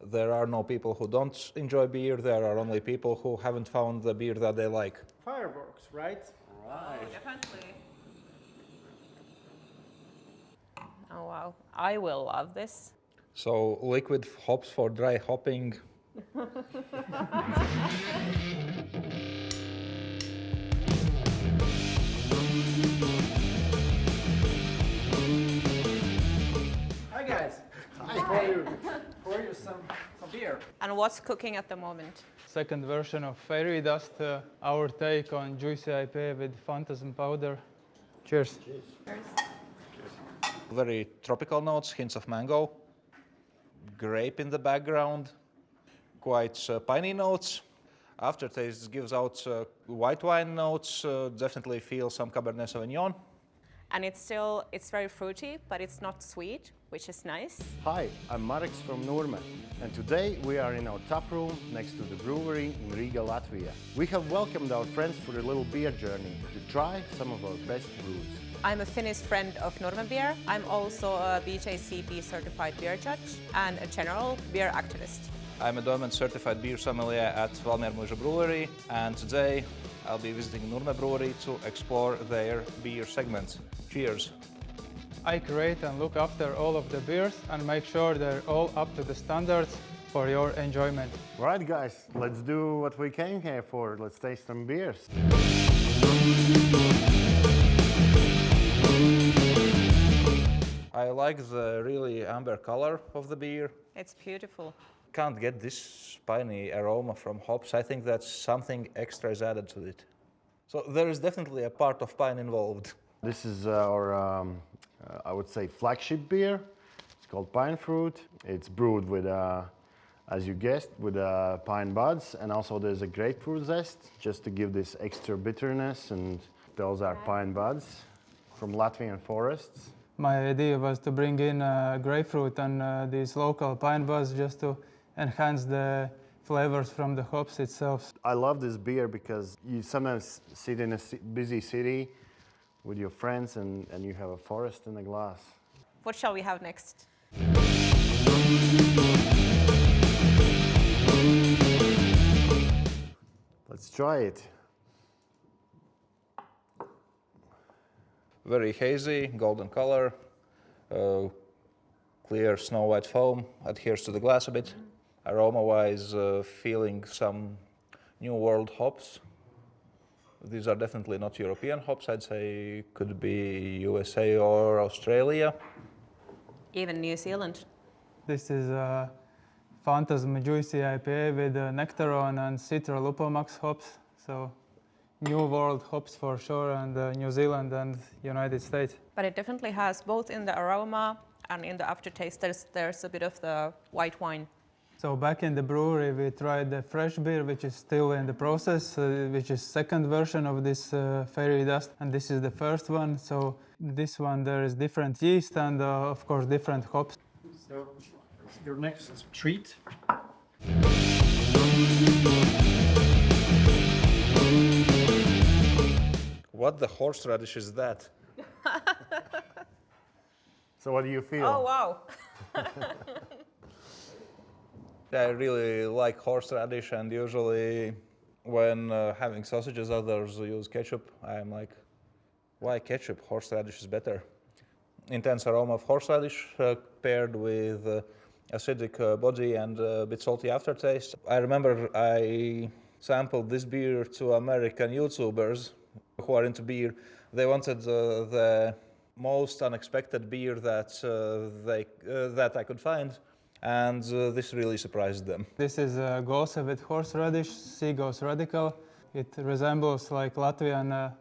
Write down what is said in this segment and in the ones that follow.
There are no people who don't enjoy beer. There are only people who haven't found the beer that they like. Fireworks, right? Right. Definitely. Oh wow, I will love this. So liquid hops for dry hopping. Hi guys. Pour you some beer. And what's cooking at the moment? Second version of Fairy Dust, our take on juicy IPA with phantasm powder. Cheers. Very tropical notes, hints of mango. Grape in the background. Quite piney notes. Aftertaste gives out white wine notes. Definitely feel some Cabernet Sauvignon. And it's very fruity, but it's not sweet, which is nice. Hi, I'm Marek from Nurme, and today we are in our tap room next to the brewery in Riga, Latvia. We have welcomed our friends for a little beer journey to try some of our best brews. I'm a Finnish friend of Nurme beer. I'm also a BJCP certified beer judge and a general beer activist. I'm a Diamond certified beer sommelier at Valmiermuža Brewery, and today I'll be visiting Nurme Brewery to explore their beer segment. Cheers! I create and look after all of the beers and make sure they're all up to the standards for your enjoyment. Right guys, let's do what we came here for. Let's taste some beers. I like the really amber color of the beer. It's beautiful. Can't get this spiny aroma from hops. I think that something extra is added to it. So there is definitely a part of pine involved. This is our, I would say, flagship beer. It's called Pine Fruit. It's brewed with, as you guessed, with pine buds, and also there's a grapefruit zest, just to give this extra bitterness, and those are pine buds from Latvian forests. My idea was to bring in grapefruit and these local pine buds just to enhance the flavors from the hops itself. I love this beer because you sometimes sit in a busy city with your friends and you have a forest in a glass. What shall we have next? Let's try it. Very hazy, golden color, clear snow white foam, adheres to the glass a bit. Aroma-wise, feeling some New World hops. These are definitely not European hops. I'd say could be USA or Australia. Even New Zealand. This is a Phantasm Juicy IPA with Nectaron and Citra Lupomax hops. So New World hops for sure, and New Zealand and United States. But it definitely has both in the aroma and in the aftertaste. There's a bit of the white wine. So back in the brewery, we tried the fresh beer, which is still in the process, which is second version of this Fairy Dust, and this is the first one. So this one, there is different yeast and of course different hops. So your next treat. What the horseradish is that? So what do you feel? Oh wow! I really like horseradish, and usually when having sausages, others use ketchup. I'm like, why ketchup? Horseradish is better. Intense aroma of horseradish paired with acidic body and a bit salty aftertaste. I remember I sampled this beer to American YouTubers who are into beer. They wanted the most unexpected beer that I could find. And this really surprised them. This is Gose with horseradish, Seagos Radical. It resembles like Latvian,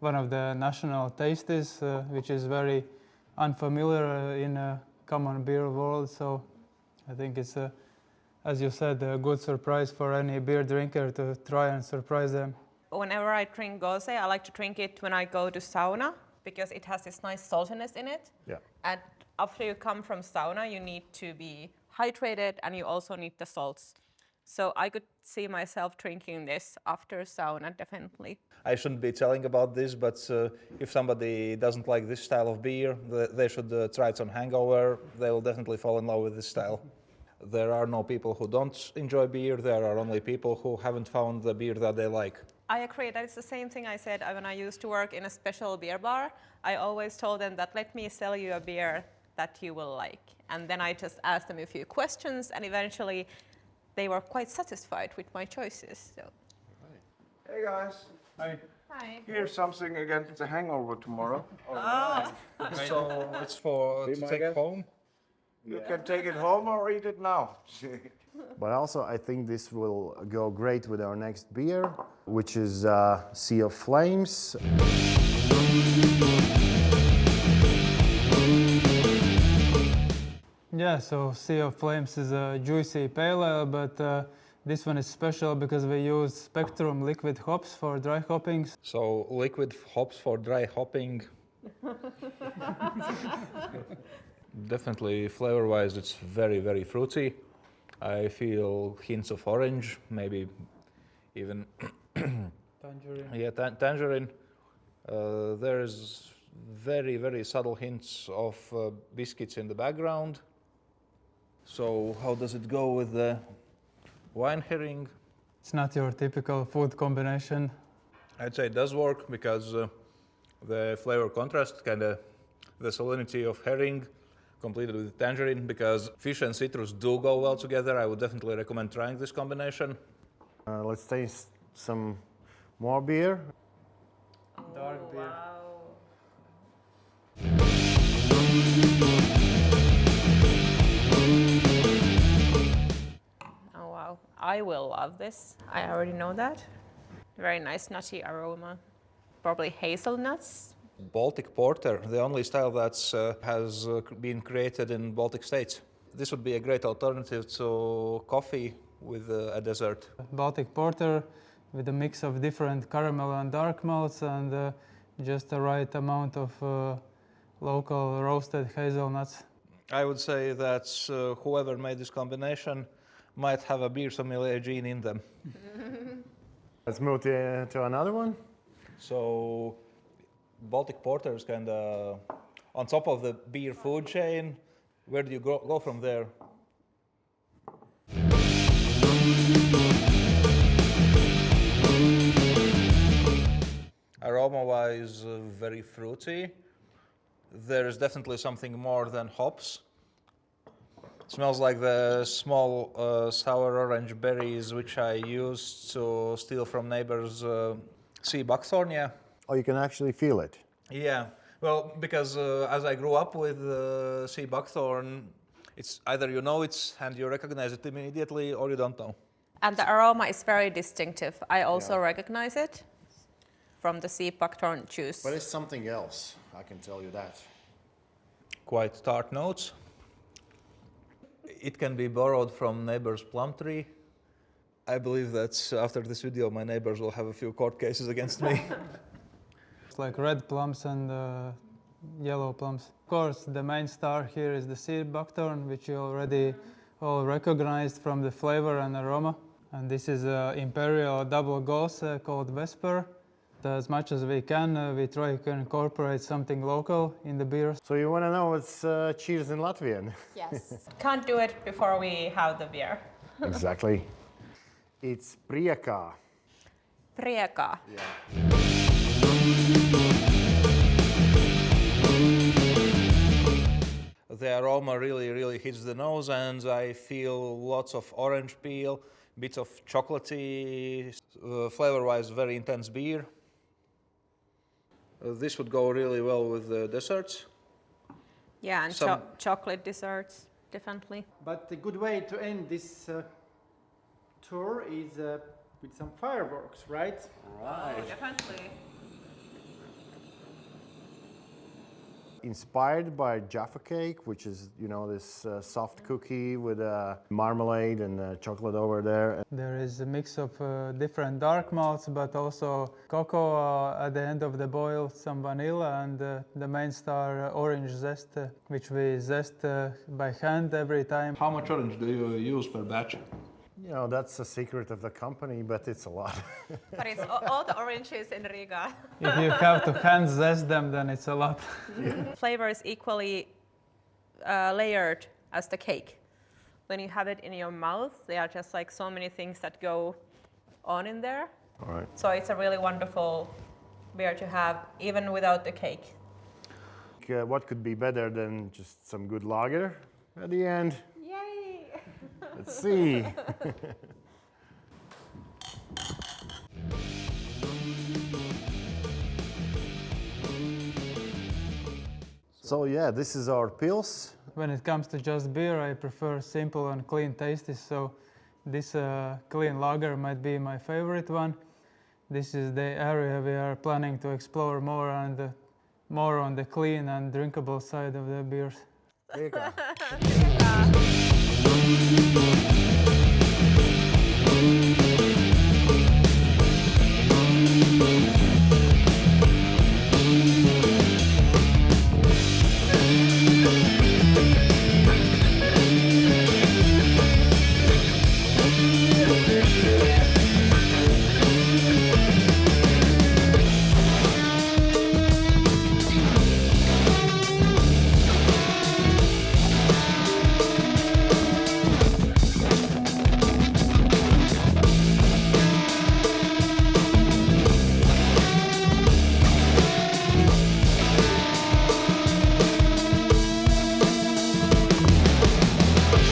one of the national tastes, which is very unfamiliar in a common beer world. So I think it's, as you said, a good surprise for any beer drinker to try and surprise them. Whenever I drink Gose, I like to drink it when I go to sauna because it has this nice saltiness in it. Yeah. And after you come from sauna, you need to be hydrated and you also need the salts. So I could see myself drinking this after sauna, definitely. I shouldn't be telling about this, but if somebody doesn't like this style of beer, they should try it on hangover. They will definitely fall in love with this style. There are no people who don't enjoy beer. There are only people who haven't found the beer that they like. I agree. That is the same thing I said when I used to work in a special beer bar. I always told them that let me sell you a beer that you will like. And then I just asked them a few questions, and eventually they were quite satisfied with my choices. So. Hey guys, Hi. Hi. here's something against the hangover tomorrow. So it's for Be to my take guest. home. You can take it home or eat it now. But also, I think this will go great with our next beer, which is Sea of Flames. Yeah, so Sea of Flames is a juicy pale ale, but this one is special because we use Spectrum liquid hops for dry hopping. So liquid hops for dry hopping. Definitely flavor-wise, it's very, very fruity. I feel hints of orange, maybe even Tangerine. yeah, tangerine. There's very, very subtle hints of biscuits in the background. So how does it go with the wine herring? It's not your typical food combination. I'd say it does work because the flavor contrast, kind of the salinity of herring completed with tangerine, because fish and citrus do go well together. I would definitely recommend trying this combination. Let's taste some more beer. Dark beer. Oh wow, I will love this. I already know that. Very nice nutty aroma. Probably hazelnuts. Baltic Porter, the only style that has been created in Baltic states. This would be a great alternative to coffee with a dessert. Baltic porter with a mix of different caramel and dark malts and just the right amount of local roasted hazelnuts. I would say that whoever made this combination might have a beer sommelier gene in them. Let's move to another one. So Baltic Porter is kind of on top of the beer food chain. Where do you go from there? Aroma-wise, very fruity. There is definitely something more than hops. Smells like the small sour orange berries which I used to steal from neighbors' sea buckthorn. Yeah. Oh, you can actually feel it. Yeah. Well, because as I grew up with sea buckthorn, it's either you know it and you recognize it immediately, or you don't know. And the aroma is very distinctive. I also recognize it from the sea buckthorn juice. But it's something else, I can tell you that. Quite tart notes. It can be borrowed from neighbor's plum tree. I believe that after this video, my neighbors will have a few court cases against me. It's like red plums and yellow plums. Of course, the main star here is the sea buckthorn, which you already all recognized from the flavor and aroma. And this is an imperial double gose called Vesper. As much as we can, we try to incorporate something local in the beer. So you want to know what's cheers in Latvian? Yes. Can't do it before we have the beer. Exactly. It's prieka. Prieka. The aroma really hits the nose, and I feel lots of orange peel, bit of chocolatey, flavor-wise very intense beer. This would go really well with the desserts. Yeah, and Some- chocolate desserts, definitely. But a good way to end this tour is with some fireworks, right? Definitely. Inspired by Jaffa cake, which is, you know, this soft cookie with marmalade and chocolate over there. There is a mix of different dark malts, but also cocoa at the end of the boil, some vanilla, and the main star orange zest, which we zest by hand every time. How much orange do you use per batch? You know, that's a secret of the company, but it's a lot. But it's all the oranges in Riga. If you have to hand zest them, then it's a lot. Flavor is equally layered as the cake. when you have it in your mouth, there are just like so many things that go on in there. All right. So it's a really wonderful beer to have even without the cake. What could be better than just some good lager at the end? Yay! Let's see. So yeah, this is our pils. When it comes to just beer, I prefer simple and clean tastes, so this clean lager might be my favorite one. This is the area we are planning to explore more and more on the clean and drinkable side of the beers. There you go. Yeah.